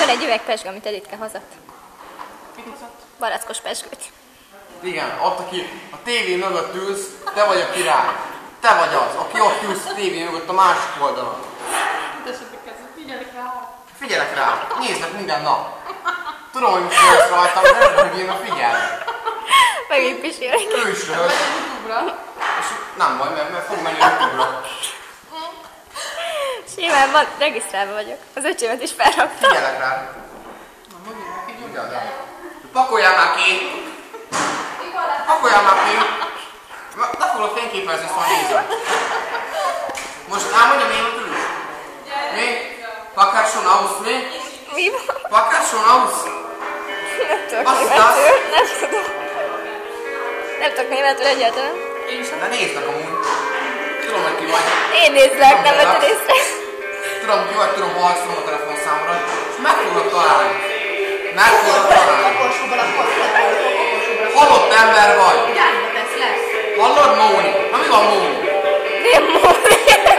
van egy üveg pezsgő, amit Editke hozott. Barackos pezsgőt. Igen, ott, aki a tévé mögött ülsz, te vagy a király. Te vagy az, aki ott ülsz a tévé mögött a másik oldalon. Figyelek rá, nézlek minden nap. Tudom, hogy most röhögsz rajtam, de nem én a figyelj. Megint pisélek. Ő is röhög. És nem baj, mert fog menni a YouTube-ra. Simán van, regisztrálva vagyok. Az öcsémet is felraktam. Figyelek rá. Pakoljál már ki! Pakoljál már ki! Ne fogok fényképezni, szóval nézem. Most elmondjam én ott ülök. Mi? Pakár schon aus, mi? Mi van? Pakár schon aus? Nem tudok Azt németül. Nem tudom. Nem tudok németül egyáltalán. De nézlek amúgy. Tudom, hogy ki vagy. Én nézlek, nem vetted észre. Tudom, ki vagy, tudom, harcolom a telefonszámra. És meg foglak találni. Meg foglak találni. Halott ember vagy. Hallod, Móni? Na mi van, Móni? Nem mondom.